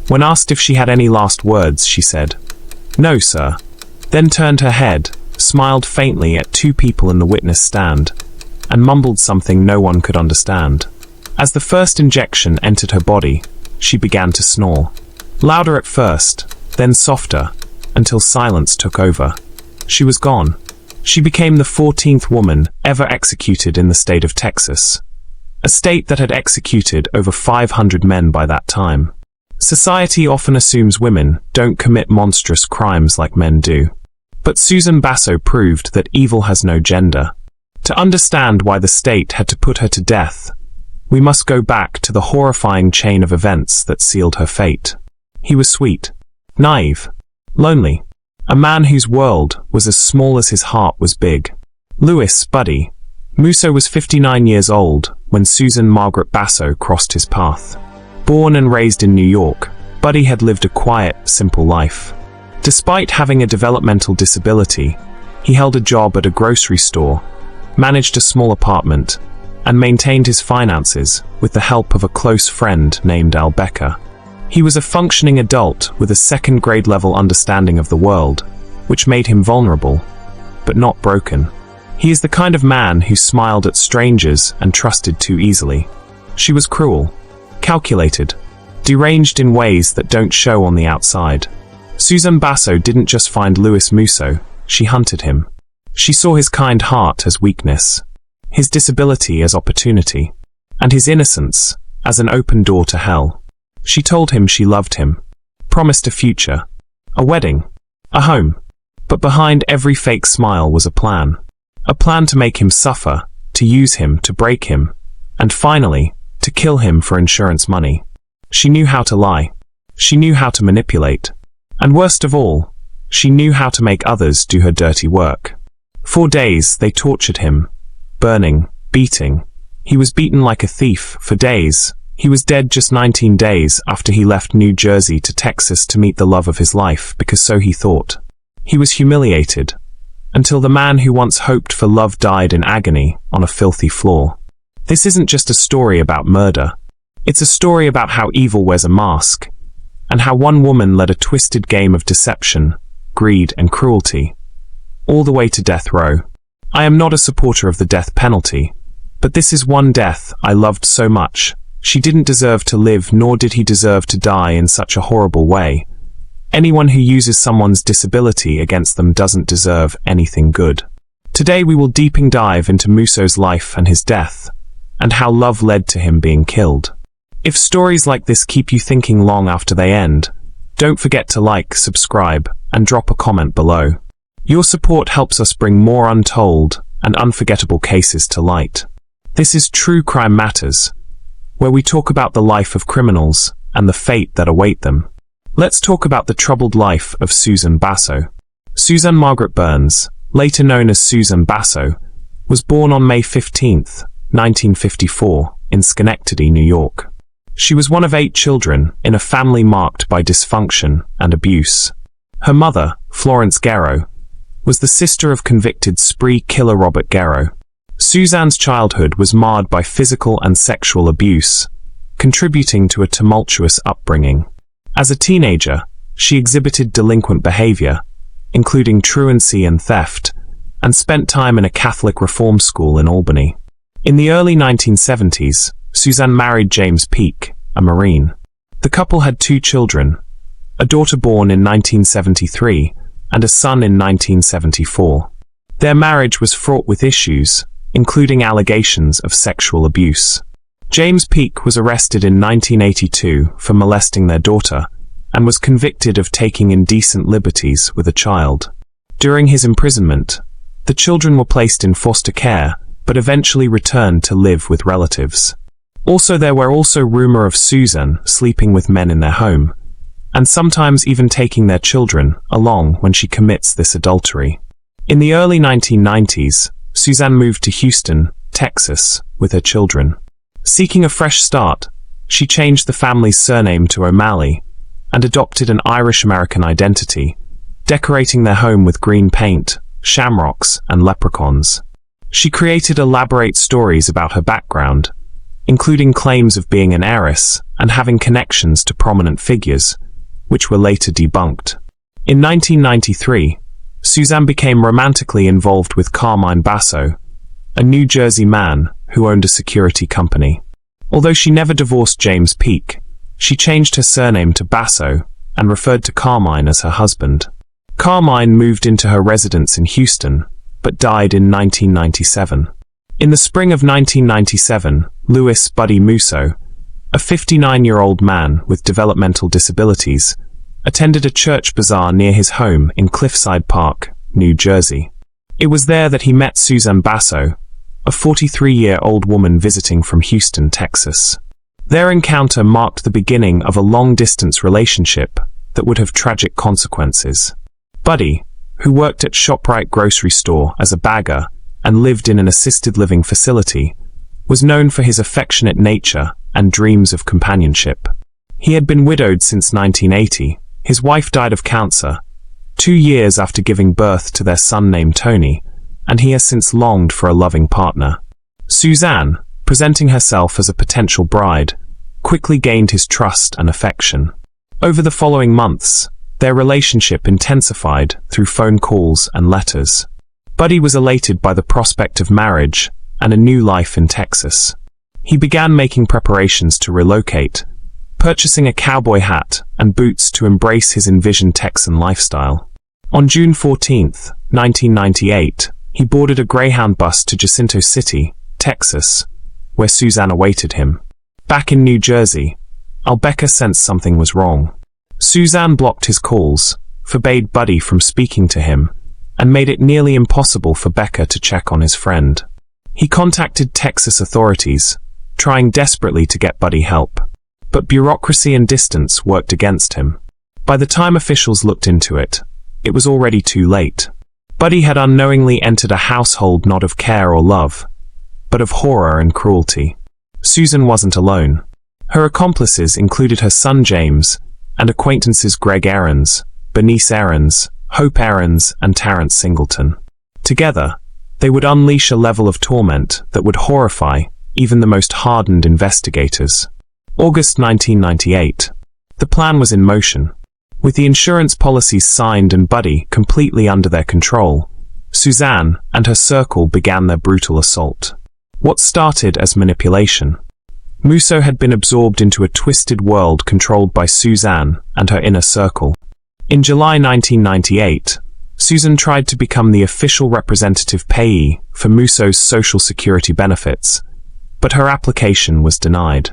When asked if she had any last words, she said, "No, sir," then turned her head, smiled faintly at two people in the witness stand, and mumbled something no one could understand. As the first injection entered her body, she began to snore. Louder at first, then softer, until silence took over. She was gone. She became the 14th woman ever executed in the state of Texas, a state that had executed over 500 men by that time. Society often assumes women don't commit monstrous crimes like men do. But Susan Basso proved that evil has no gender. To understand why the state had to put her to death, we must go back to the horrifying chain of events that sealed her fate. He was sweet, naive, lonely, a man whose world was as small as his heart was big. Louis Buddy Muso was 59 years old when Susan Margaret Basso crossed his path. Born and raised in New York, Buddy had lived a quiet, simple life. Despite having a developmental disability, he held a job at a grocery store, managed a small apartment, and maintained his finances with the help of a close friend named Al Becker. He was a functioning adult with a second-grade level understanding of the world, which made him vulnerable, but not broken. He is the kind of man who smiled at strangers and trusted too easily. She was cruel, calculated, deranged in ways that don't show on the outside. Susan Basso didn't just find Louis Muso, she hunted him. She saw his kind heart as weakness, his disability as opportunity, and his innocence as an open door to hell. She told him she loved him, promised a future, a wedding, a home. But behind every fake smile was a plan to make him suffer, to use him, to break him, and finally, to kill him for insurance money. She knew how to lie. She knew how to manipulate. And worst of all, she knew how to make others do her dirty work. For days, they tortured him, burning, beating. He was beaten like a thief for days. He was dead just 19 days after he left New Jersey to Texas to meet the love of his life, because so he thought. He was humiliated, until the man who once hoped for love died in agony on a filthy floor. This isn't just a story about murder. It's a story about how evil wears a mask, and how one woman led a twisted game of deception, greed, and cruelty, all the way to death row. I am not a supporter of the death penalty, but this is one death I loved so much. She didn't deserve to live, nor did he deserve to die in such a horrible way. Anyone who uses someone's disability against them doesn't deserve anything good. Today we will deeply dive into Muso's life and his death, and how love led to him being killed. If stories like this keep you thinking long after they end, don't forget to like, subscribe, and drop a comment below. Your support helps us bring more untold and unforgettable cases to light. This is True Crime Matters, where we talk about the life of criminals and the fate that await them. Let's talk about the troubled life of Susan Basso. Susan Margaret Burns, later known as Susan Basso, was born on May 15, 1954, in Schenectady, New York. She was one of 8 children in a family marked by dysfunction and abuse. Her mother, Florence Garrow, was the sister of convicted spree killer Robert Garrow. Suzanne's childhood was marred by physical and sexual abuse, contributing to a tumultuous upbringing. As a teenager, she exhibited delinquent behavior, including truancy and theft, and spent time in a Catholic reform school in Albany. In the early 1970s, Susan married James Peake, a Marine. The couple had 2 children, a daughter born in 1973 and a son in 1974. Their marriage was fraught with issues, including allegations of sexual abuse. James Peake was arrested in 1982 for molesting their daughter and was convicted of taking indecent liberties with a child. During his imprisonment, the children were placed in foster care, but eventually returned to live with relatives. There were also rumors of Susan sleeping with men in their home, and sometimes even taking their children along when she commits this adultery. In the early 1990s, Susan moved to Houston, Texas, with her children. Seeking a fresh start, she changed the family's surname to O'Malley and adopted an Irish-American identity, decorating their home with green paint, shamrocks, and leprechauns. She created elaborate stories about her background, including claims of being an heiress and having connections to prominent figures, which were later debunked. In 1993, Susan became romantically involved with Carmine Basso, a New Jersey man who owned a security company. Although she never divorced James Peake, she changed her surname to Basso and referred to Carmine as her husband. Carmine moved into her residence in Houston, but died in 1997. In the spring of 1997, Louis Buddy Muso, a 59-year-old man with developmental disabilities, attended a church bazaar near his home in Cliffside Park, New Jersey. It was there that he met Susan Basso, a 43-year-old woman visiting from Houston, Texas. Their encounter marked the beginning of a long-distance relationship that would have tragic consequences. Buddy, who worked at ShopRite grocery store as a bagger and lived in an assisted living facility, was known for his affectionate nature and dreams of companionship. He had been widowed since 1980. His wife died of cancer 2 years after giving birth to their son named Tony, and he has since longed for a loving partner. Susan, presenting herself as a potential bride, quickly gained his trust and affection. Over the following months, their relationship intensified through phone calls and letters. Buddy was elated by the prospect of marriage and a new life in Texas. He began making preparations to relocate, purchasing a cowboy hat and boots to embrace his envisioned Texan lifestyle. On June 14, 1998, he boarded a Greyhound bus to Jacinto City, Texas, where Susan awaited him. Back in New Jersey, Albeca sensed something was wrong. Susan blocked his calls, forbade Buddy from speaking to him, and made it nearly impossible for Becca to check on his friend. He contacted Texas authorities, trying desperately to get Buddy help. But bureaucracy and distance worked against him. By the time officials looked into it, it was already too late. Buddy had unknowingly entered a household not of care or love, but of horror and cruelty. Susan wasn't alone. Her accomplices included her son James and acquaintances Greg Aarons, Bernice Aarons, Hope Aarons, and Terrence Singleton. Together, they would unleash a level of torment that would horrify even the most hardened investigators. August 1998. The plan was in motion. With the insurance policies signed and Buddy completely under their control, Susan and her circle began their brutal assault. What started as manipulation. Muso had been absorbed into a twisted world controlled by Susan and her inner circle. In July 1998, Susan tried to become the official representative payee for Muso's Social Security benefits, but her application was denied.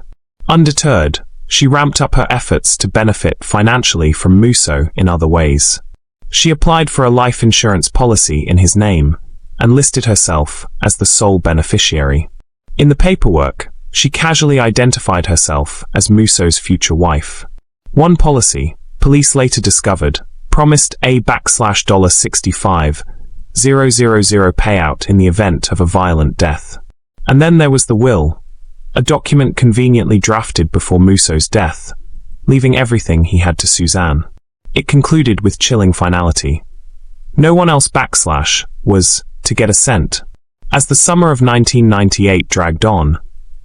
Undeterred, she ramped up her efforts to benefit financially from Muso in other ways. She applied for a life insurance policy in his name and listed herself as the sole beneficiary. In the paperwork, she casually identified herself as Muso's future wife. One policy, police later discovered, promised a $65,000 payout in the event of a violent death. And then there was the will, a document conveniently drafted before Muso's death, leaving everything he had to Susan. It concluded with chilling finality. No one else was to get a cent. As the summer of 1998 dragged on,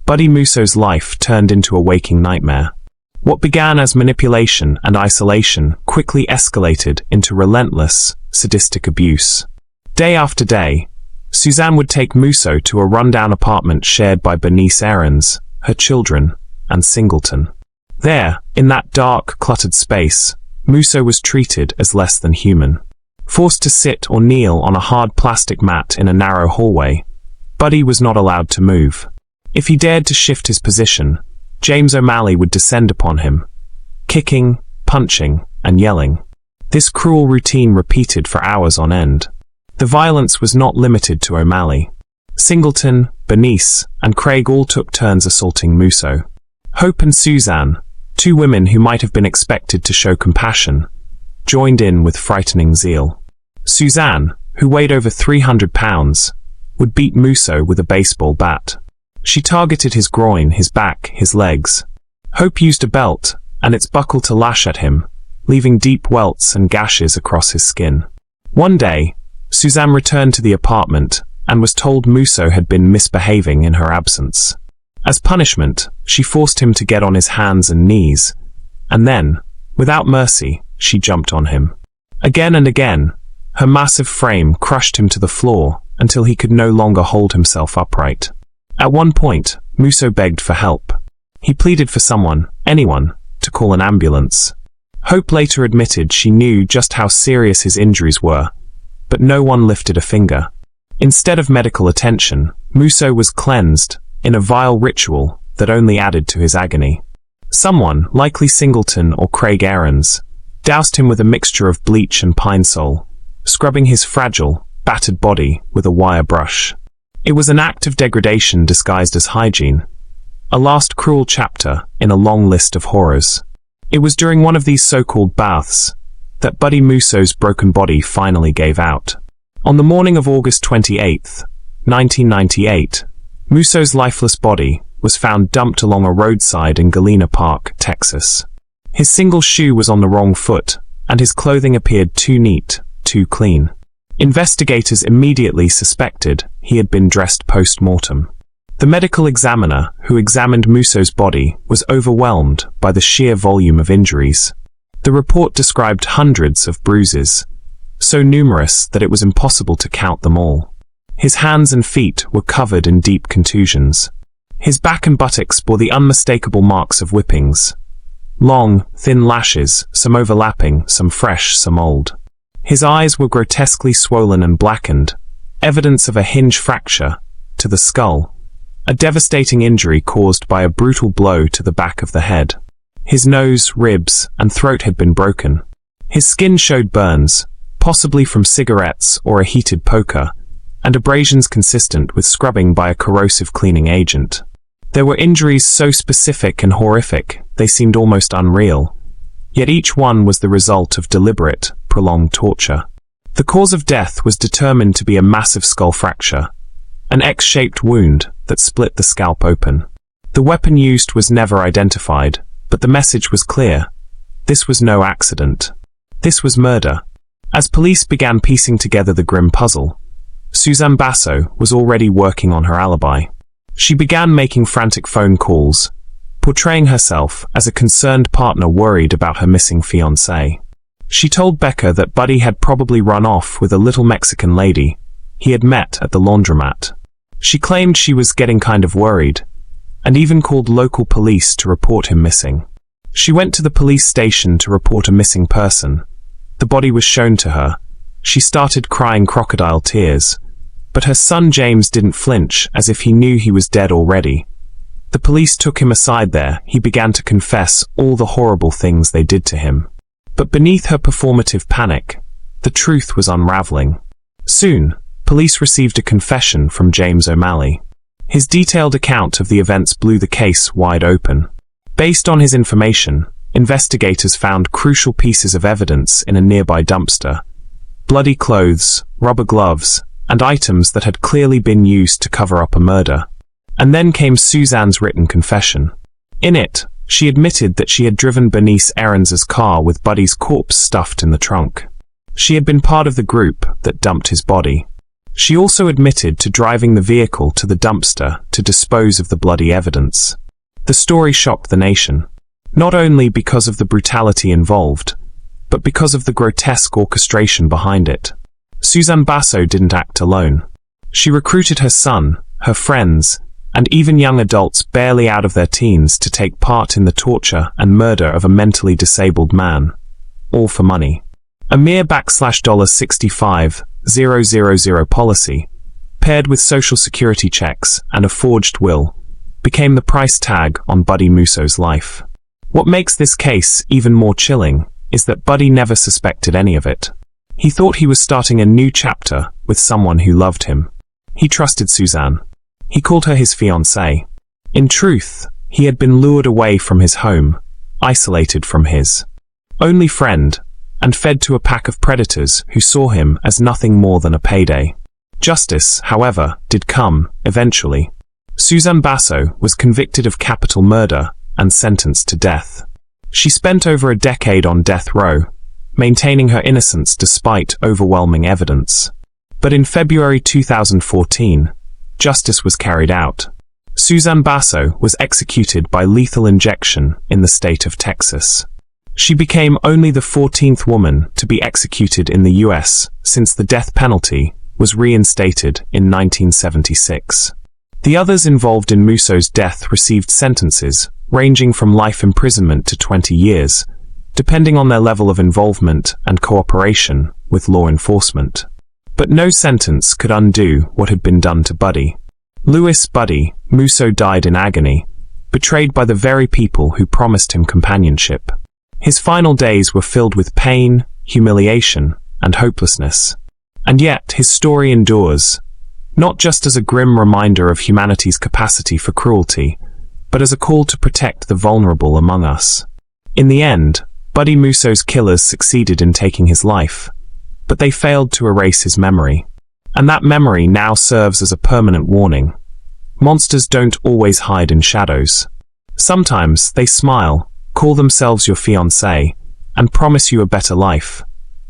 Buddy Muso's life turned into a waking nightmare. What began as manipulation and isolation quickly escalated into relentless, sadistic abuse. Day after day, Susan would take Muso to a rundown apartment shared by Bernice Aarons, her children, and Singleton. There, in that dark, cluttered space, Muso was treated as less than human. Forced to sit or kneel on a hard plastic mat in a narrow hallway, Buddy was not allowed to move. If he dared to shift his position, James O'Malley would descend upon him, kicking, punching, and yelling. This cruel routine repeated for hours on end. The violence was not limited to O'Malley. Singleton, Bernice, and Craig all took turns assaulting Muso. Hope and Susan, two women who might have been expected to show compassion, joined in with frightening zeal. Susan, who weighed over 300 pounds, would beat Muso with a baseball bat. She targeted his groin, his back, his legs. Hope used a belt and its buckle to lash at him, leaving deep welts and gashes across his skin. One day, Susan returned to the apartment and was told Muso had been misbehaving in her absence. As punishment, she forced him to get on his hands and knees, and then, without mercy, she jumped on him. Again and again, her massive frame crushed him to the floor until he could no longer hold himself upright. At one point, Muso begged for help. He pleaded for someone, anyone, to call an ambulance. Hope later admitted she knew just how serious his injuries were, but no one lifted a finger. Instead of medical attention, Muso was cleansed in a vile ritual that only added to his agony. Someone, likely Singleton or Craig Aarons, doused him with a mixture of bleach and pine sol, scrubbing his fragile, battered body with a wire brush. It was an act of degradation disguised as hygiene, a last cruel chapter in a long list of horrors. It was during one of these so-called baths that Buddy Muso's broken body finally gave out. On the morning of August 28, 1998, Muso's lifeless body was found dumped along a roadside in Galena Park, Texas. His single shoe was on the wrong foot, and his clothing appeared too neat, too clean. Investigators immediately suspected he had been dressed post-mortem. The medical examiner who examined Muso's body was overwhelmed by the sheer volume of injuries. The report described hundreds of bruises, so numerous that it was impossible to count them all. His hands and feet were covered in deep contusions. His back and buttocks bore the unmistakable marks of whippings. Long, thin lashes, some overlapping, some fresh, some old. His eyes were grotesquely swollen and blackened, evidence of a hinge fracture to the skull, a devastating injury caused by a brutal blow to the back of the head. His nose, ribs, and throat had been broken. His skin showed burns, possibly from cigarettes or a heated poker, and abrasions consistent with scrubbing by a corrosive cleaning agent. There were injuries so specific and horrific they seemed almost unreal, yet each one was the result of deliberate, prolonged torture. The cause of death was determined to be a massive skull fracture, an X-shaped wound that split the scalp open. The weapon used was never identified, but the message was clear. This was no accident. This was murder. As police began piecing together the grim puzzle, Susan Basso was already working on her alibi. She began making frantic phone calls, portraying herself as a concerned partner worried about her missing fiancé. She told Becca that Buddy had probably run off with a little Mexican lady he had met at the laundromat. She claimed she was getting kind of worried, and even called local police to report him missing. She went to the police station to report a missing person. The body was shown to her. She started crying crocodile tears, but her son James didn't flinch, as if he knew he was dead already. The police took him aside there. He began to confess all the horrible things they did to him. But beneath her performative panic, the truth was unraveling. Soon, police received a confession from James O'Malley. His detailed account of the events blew the case wide open. Based on his information, investigators found crucial pieces of evidence in a nearby dumpster: bloody clothes, rubber gloves, and items that had clearly been used to cover up a murder. And then came Suzanne's written confession. In it, she admitted that she had driven Bernice Aarons's car with Buddy's corpse stuffed in the trunk. She had been part of the group that dumped his body. She also admitted to driving the vehicle to the dumpster to dispose of the bloody evidence. The story shocked the nation, not only because of the brutality involved, but because of the grotesque orchestration behind it. Susan Basso didn't act alone. She recruited her son, her friends, and even young adults barely out of their teens to take part in the torture and murder of a mentally disabled man, all for money. A mere $65,000 policy, paired with social security checks and a forged will, became the price tag on Buddy Muso's life. What makes this case even more chilling is that Buddy never suspected any of it. He thought he was starting a new chapter with someone who loved him. He trusted Suzanne. He called her his fiancée. In truth, he had been lured away from his home, isolated from his only friend, and fed to a pack of predators who saw him as nothing more than a payday. Justice, however, did come, eventually. Susan Basso was convicted of capital murder and sentenced to death. She spent over a decade on death row, maintaining her innocence despite overwhelming evidence. But in February 2014, justice was carried out. Susan Basso was executed by lethal injection in the state of Texas. She became only the 14th woman to be executed in the US since the death penalty was reinstated in 1976. The others involved in Muso's death received sentences ranging from life imprisonment to 20 years, depending on their level of involvement and cooperation with law enforcement. But no sentence could undo what had been done to Buddy. Louis Buddy Muso died in agony, betrayed by the very people who promised him companionship. His final days were filled with pain, humiliation, and hopelessness. And yet his story endures, not just as a grim reminder of humanity's capacity for cruelty, but as a call to protect the vulnerable among us. In the end, Buddy Muso's killers succeeded in taking his life, but they failed to erase his memory. And that memory now serves as a permanent warning. Monsters don't always hide in shadows. Sometimes they smile, call themselves your fiancé, and promise you a better life,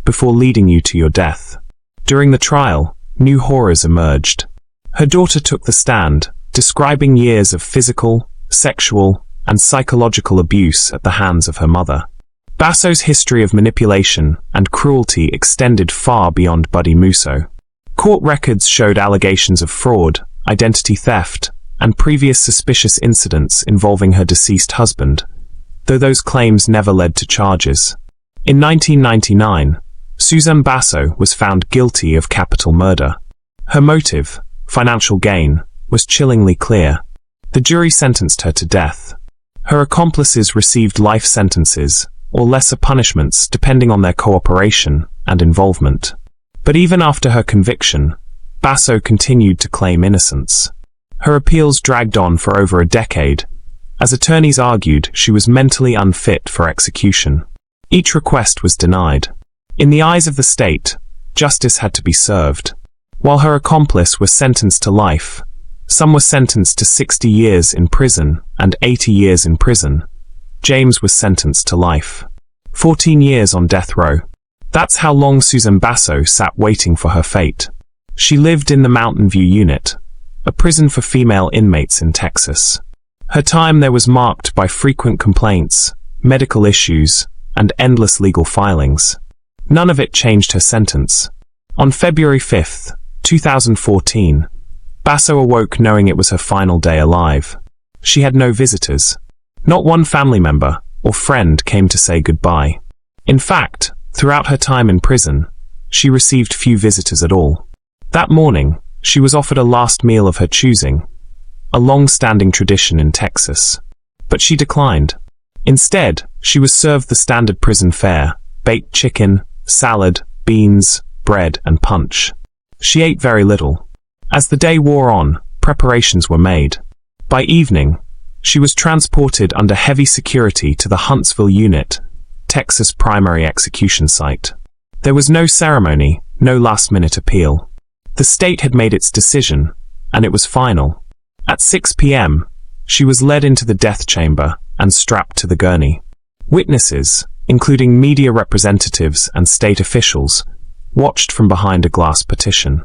before leading you to your death. During the trial, new horrors emerged. Her daughter took the stand, describing years of physical, sexual, and psychological abuse at the hands of her mother. Basso's history of manipulation and cruelty extended far beyond Buddy Muso. Court records showed allegations of fraud, identity theft, and previous suspicious incidents involving her deceased husband, though those claims never led to charges. In 1999, Susan Basso was found guilty of capital murder. Her motive, financial gain, was chillingly clear. The jury sentenced her to death. Her accomplices received life sentences, or lesser punishments depending on their cooperation and involvement. But even after her conviction, Basso continued to claim innocence. Her appeals dragged on for over a decade, as attorneys argued she was mentally unfit for execution. Each request was denied. In the eyes of the state, justice had to be served. While her accomplice was sentenced to life, some were sentenced to 60 years in prison and 80 years in prison. James was sentenced to life. 14 years on death row. That's how long Susan Basso sat waiting for her fate. She lived in the Mountain View Unit, a prison for female inmates in Texas. Her time there was marked by frequent complaints, medical issues, and endless legal filings. None of it changed her sentence. On February 5, 2014, Basso awoke knowing it was her final day alive. She had no visitors. Not one family member or friend came to say goodbye. In fact, throughout her time in prison, she received few visitors at all. That morning, she was offered a last meal of her choosing, a long-standing tradition in Texas. But she declined. Instead, she was served the standard prison fare: baked chicken, salad, beans, bread, and punch. She ate very little. As the day wore on, preparations were made. By evening, she was transported under heavy security to the Huntsville Unit, Texas primary execution site. There was no ceremony, no last-minute appeal. The state had made its decision, and it was final. At 6 p.m., she was led into the death chamber and strapped to the gurney. Witnesses, including media representatives and state officials, watched from behind a glass partition.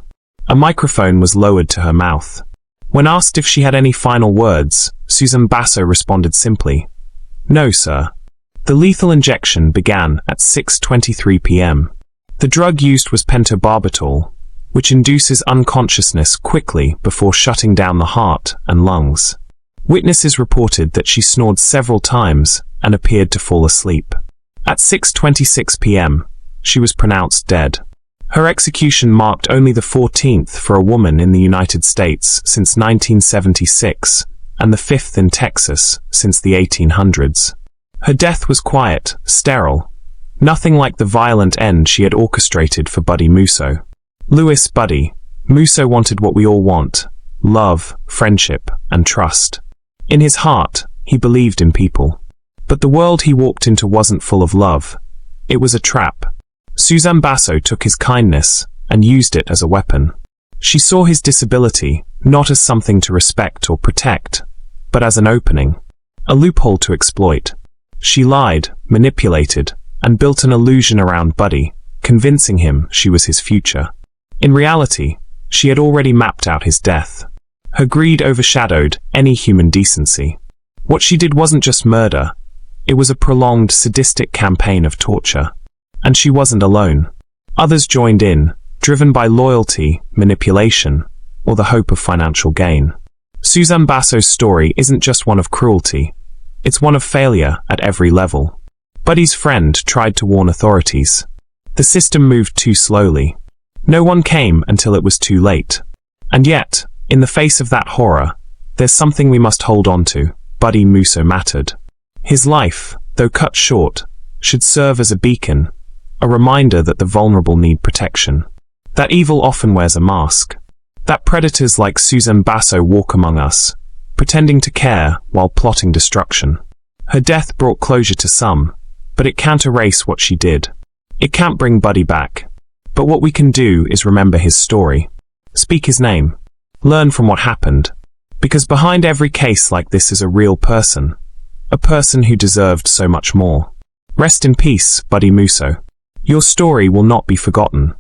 A microphone was lowered to her mouth. When asked if she had any final words, Susan Basso responded simply, "No, sir." The lethal injection began at 6:23 p.m. The drug used was pentobarbital, which induces unconsciousness quickly before shutting down the heart and lungs. Witnesses reported that she snored several times and appeared to fall asleep. At 6:26 p.m., she was pronounced dead. Her execution marked only the 14th for a woman in the United States since 1976, and the 5th in Texas since the 1800s. Her death was quiet, sterile, nothing like the violent end she had orchestrated for Buddy Muso. Louis Buddy Muso wanted what we all want: love, friendship, and trust. In his heart, he believed in people. But the world he walked into wasn't full of love. It was a trap. Susan Basso took his kindness and used it as a weapon. She saw his disability not as something to respect or protect, but as an opening, a loophole to exploit. She lied, manipulated, and built an illusion around Buddy, convincing him she was his future. In reality, she had already mapped out his death. Her greed overshadowed any human decency. What she did wasn't just murder. It was a prolonged, sadistic campaign of torture. And she wasn't alone. Others joined in, driven by loyalty, manipulation, or the hope of financial gain. Susan Basso's story isn't just one of cruelty. It's one of failure at every level. Buddy's friend tried to warn authorities. The system moved too slowly. No one came until it was too late. And yet, in the face of that horror, there's something we must hold on to. Buddy Muso mattered. His life, though cut short, should serve as a beacon, a reminder that the vulnerable need protection. That evil often wears a mask. That predators like Susan Basso walk among us, pretending to care while plotting destruction. Her death brought closure to some, but it can't erase what she did. It can't bring Buddy back. But what we can do is remember his story. Speak his name. Learn from what happened. Because behind every case like this is a real person. A person who deserved so much more. Rest in peace, Buddy Muso. Your story will not be forgotten.